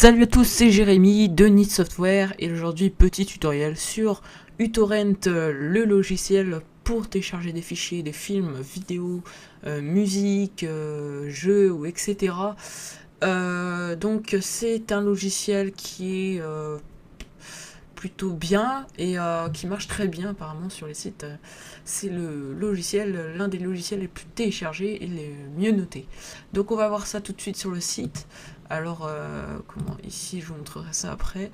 Salut à tous, c'est Jérémy de Need Software et aujourd'hui petit tutoriel sur uTorrent, le logiciel pour télécharger des fichiers, des films, vidéos, musique, jeux ou etc. Donc c'est un logiciel qui est plutôt bien et qui marche très bien apparemment sur les sites. C'est l'un des logiciels les plus téléchargés et les mieux notés. Donc on va voir ça tout de suite sur le site. Alors, ici je vous montrerai ça après.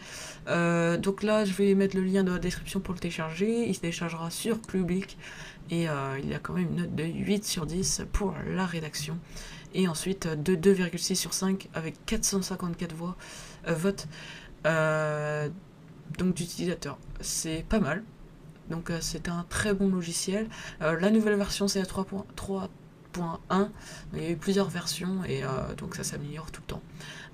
Donc là je vais mettre le lien dans la description pour le télécharger. Il se téléchargera sur public et il a quand même une note de 8 sur 10 pour la rédaction. Et ensuite de 2,6 sur 5 avec 454 votes. Donc d'utilisateurs, c'est pas mal. Donc c'est un très bon logiciel. La nouvelle version c'est la 3.1. Il y a eu plusieurs versions et donc ça s'améliore tout le temps.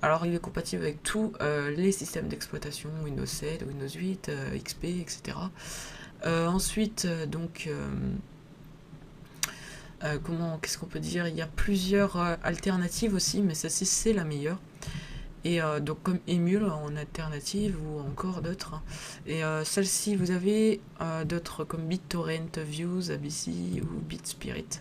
Alors il est compatible avec tous les systèmes d'exploitation, Windows 7, Windows 8, XP, etc. Ensuite, qu'est-ce qu'on peut dire? Il y a plusieurs alternatives aussi, mais celle-ci c'est la meilleure. Et donc comme Emule en alternative ou encore d'autres. Et celle-ci vous avez d'autres comme BitTorrent, Views, ABC ou BitSpirit.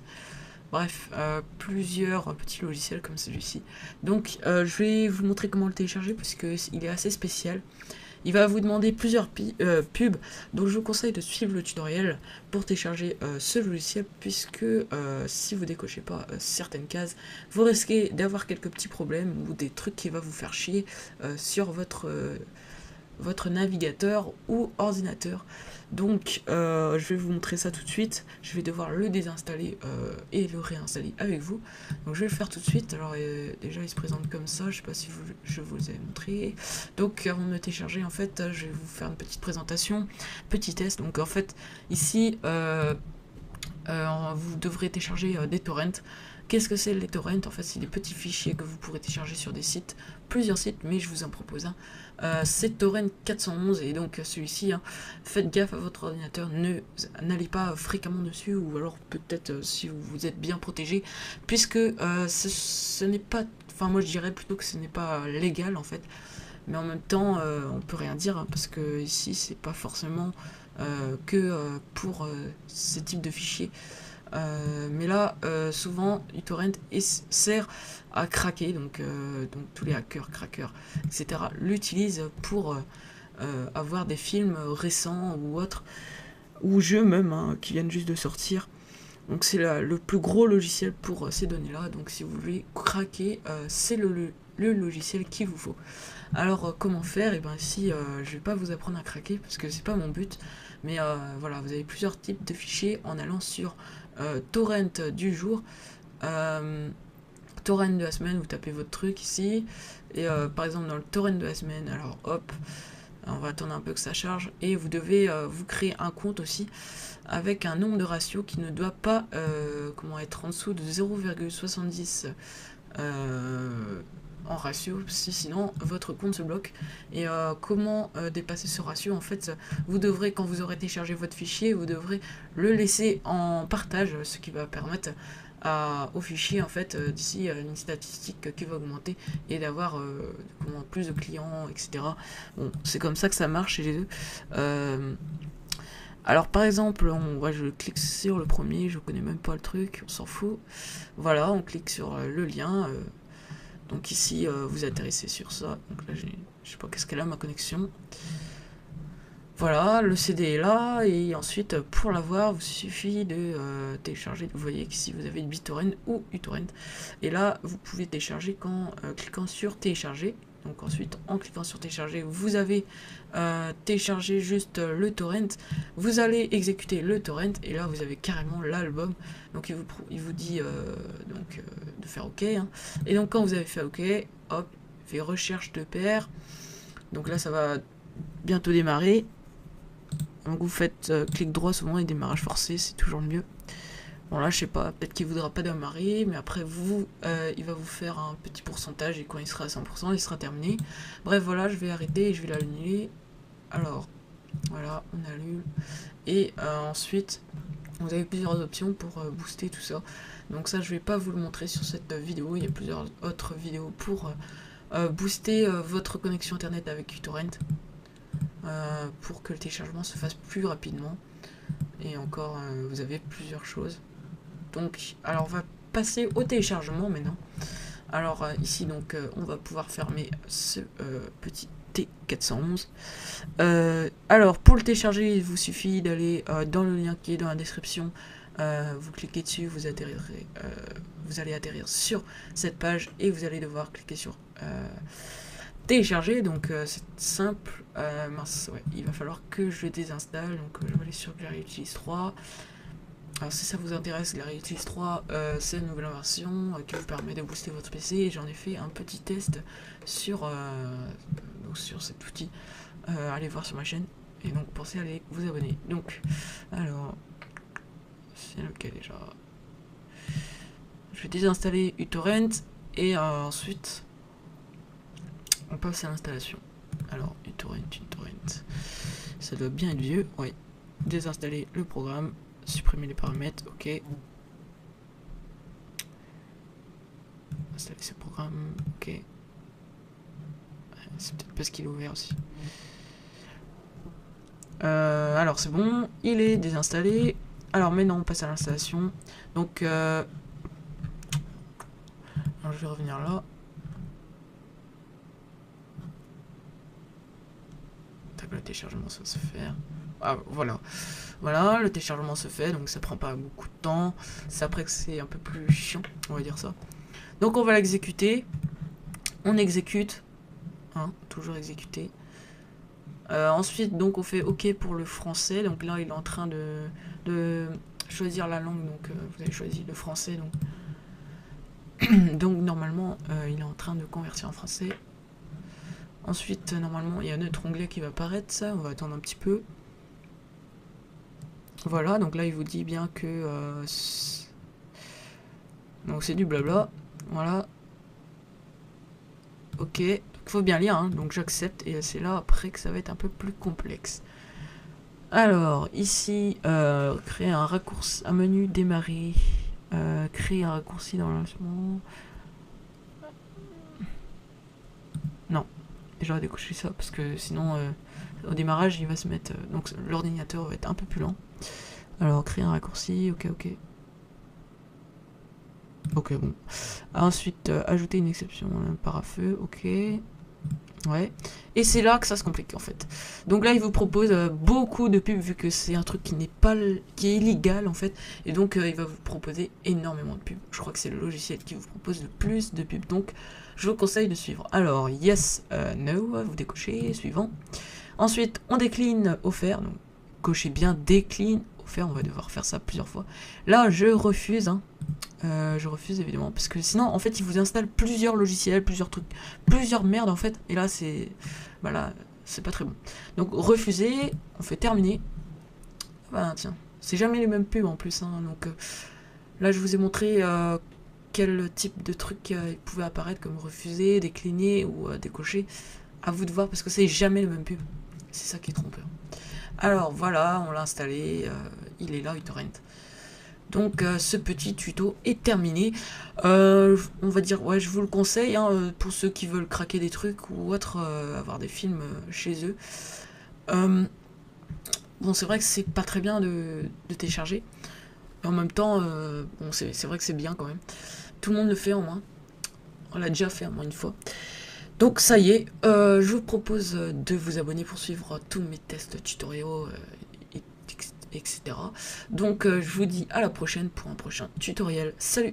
Bref, plusieurs petits logiciels comme celui-ci. Donc je vais vous montrer comment le télécharger parce qu'il est assez spécial. Il va vous demander plusieurs pubs, donc je vous conseille de suivre le tutoriel pour télécharger ce logiciel, puisque si vous décochez pas certaines cases, vous risquez d'avoir quelques petits problèmes ou des trucs qui vont vous faire chier sur votre navigateur ou ordinateur. Donc je vais vous montrer ça tout de suite. Je vais devoir le désinstaller et le réinstaller avec vous. Donc je vais le faire tout de suite. Alors déjà il se présente comme ça, je sais pas si je vous ai montré. Donc avant de le télécharger, en fait je vais vous faire une petite présentation, petit test. Donc en fait ici vous devrez télécharger des torrents. Qu'est-ce que c'est les torrents? En fait, c'est des petits fichiers que vous pourrez télécharger sur des sites, plusieurs sites, mais je vous en propose un. C'est Torrent 411 et donc celui-ci, faites gaffe à votre ordinateur, n'allez pas fréquemment dessus, ou alors peut-être si vous êtes bien protégé, puisque ce n'est pas, enfin moi je dirais plutôt que ce n'est pas légal en fait, mais en même temps on peut rien dire, parce que ici c'est pas forcément que pour ce type de fichiers. Mais là, souvent, uTorrent sert à craquer, donc tous les hackers, crackers, etc. l'utilisent pour avoir des films récents ou autres, ou jeux même, qui viennent juste de sortir. Donc c'est le plus gros logiciel pour ces données-là. Donc si vous voulez craquer, c'est le logiciel qu'il vous faut. Alors comment faire? Et bien ici, je vais pas vous apprendre à craquer parce que c'est pas mon but. Mais voilà, vous avez plusieurs types de fichiers en allant sur torrent du jour, torrent de la semaine, vous tapez votre truc ici, et par exemple dans le torrent de la semaine, alors hop, on va attendre un peu que ça charge, et vous devez vous créer un compte aussi, avec un nombre de ratio qui ne doit pas être en dessous de 0,70 en ratio, sinon votre compte se bloque. Et comment dépasser ce ratio? En fait, vous devrez, quand vous aurez téléchargé votre fichier, vous devrez le laisser en partage, ce qui va permettre au fichier en fait d'ici une statistique qui va augmenter et d'avoir plus de clients, etc. Bon, c'est comme ça que ça marche chez les deux. Alors par exemple, je clique sur le premier, je connais même pas le truc, on s'en fout. Voilà, on clique sur le lien. Donc ici, vous atterrissez sur ça. Donc là, je sais pas qu'est-ce qu'elle a ma connexion. Voilà, le CD est là. Et ensuite, pour l'avoir, il suffit de télécharger. Vous voyez qu'ici, vous avez BitTorrent ou uTorrent. Et là, vous pouvez télécharger qu'en cliquant sur télécharger. Donc ensuite, en cliquant sur télécharger, vous avez téléchargé juste le torrent. Vous allez exécuter le torrent et là, vous avez carrément l'album. Donc il vous dit de faire OK. Et donc quand vous avez fait OK, hop, fait recherche de paire. Donc là, ça va bientôt démarrer. Donc vous faites clic droit souvent et démarrage forcé, c'est toujours le mieux. Bon là je sais pas, peut-être qu'il voudra pas démarrer, mais après il va vous faire un petit pourcentage et quand il sera à 100%, il sera terminé. Bref voilà, je vais arrêter et je vais l'annuler. Alors voilà, on annule. Et ensuite, vous avez plusieurs options pour booster tout ça. Donc ça je vais pas vous le montrer sur cette vidéo, il y a plusieurs autres vidéos pour booster votre connexion internet avec uTorrent pour que le téléchargement se fasse plus rapidement. Et encore, vous avez plusieurs choses. Donc, alors on va passer au téléchargement maintenant. Alors ici, donc, on va pouvoir fermer ce petit T411. Alors, pour le télécharger, il vous suffit d'aller dans le lien qui est dans la description. Vous cliquez dessus, vous allez atterrir sur cette page et vous allez devoir cliquer sur télécharger. Donc c'est simple. Mince, ouais, il va falloir que je le désinstalle. Donc je vais aller sur Glary Utilise 3. Alors si ça vous intéresse, Glary Utilise 3, c'est une nouvelle version qui vous permet de booster votre PC. Et j'en ai fait un petit test sur cet outil. Allez voir sur ma chaîne. Et donc pensez à aller vous abonner. Donc, alors, c'est lequel déjà? Je vais désinstaller uTorrent et ensuite on passe à l'installation. Alors, uTorrent, ça doit bien être vieux, oui. Désinstaller le programme, supprimer les paramètres, ok. Installer ce programme, ok. C'est peut-être parce qu'il est ouvert aussi. Alors c'est bon, il est désinstallé. Alors maintenant on passe à l'installation. Donc alors, je vais revenir là. Le téléchargement ça va se faire. Ah voilà. Voilà, le téléchargement se fait, donc ça prend pas beaucoup de temps. C'est après que c'est un peu plus chiant, on va dire ça. Donc on va l'exécuter. On exécute. Hein, toujours exécuter. Ensuite, donc on fait OK pour le français. Donc là, il est en train de choisir la langue. Donc vous avez choisi le français. Donc normalement, il est en train de convertir en français. Ensuite, normalement, il y a notre onglet qui va apparaître. Ça, on va attendre un petit peu. Voilà, donc là, il vous dit bien que donc c'est du blabla. Voilà. OK. Il faut bien lire, hein, donc j'accepte. Et c'est là après que ça va être un peu plus complexe. Alors, ici, créer un raccourci, un menu démarrer. Créer un raccourci dans le lancement. Non, j'aurais décoché ça parce que sinon, au démarrage, il va se mettre. Donc, l'ordinateur va être un peu plus lent. Alors, créer un raccourci, ok. Ok, bon. Ensuite, ajouter une exception, un parafeu, ok. Ouais. Et c'est là que ça se complique en fait. Donc là, il vous propose beaucoup de pubs vu que c'est un truc qui n'est pas, qui est illégal en fait. Et donc, il va vous proposer énormément de pubs. Je crois que c'est le logiciel qui vous propose le plus de pubs. Donc, je vous conseille de suivre. Alors, yes, no, vous décochez, suivant. Ensuite, on décline offert. Donc, cochez bien décline offert. On va devoir faire ça plusieurs fois. Là, je refuse. Hein. Je refuse évidemment parce que sinon en fait il vous installe plusieurs logiciels, plusieurs trucs, plusieurs merdes en fait et là c'est voilà, c'est pas très bon. Donc refuser, on fait terminer. Bah tiens, c'est jamais les mêmes pubs en plus hein, donc là je vous ai montré quel type de truc il pouvait apparaître comme refuser, décliner ou décocher. À vous de voir parce que c'est jamais les mêmes pubs. C'est ça qui est trompeur. Alors voilà, on l'a installé, il est là uTorrent. Donc ce petit tuto est terminé. On va dire, ouais, je vous le conseille hein, pour ceux qui veulent craquer des trucs ou autre, avoir des films chez eux. Bon, c'est vrai que c'est pas très bien de télécharger. Et en même temps, bon, c'est vrai que c'est bien quand même. Tout le monde le fait en moins. On l'a déjà fait en moins une fois. Donc ça y est, je vous propose de vous abonner pour suivre tous mes tests tutoriaux. Etc. Donc je vous dis à la prochaine pour un prochain tutoriel. Salut!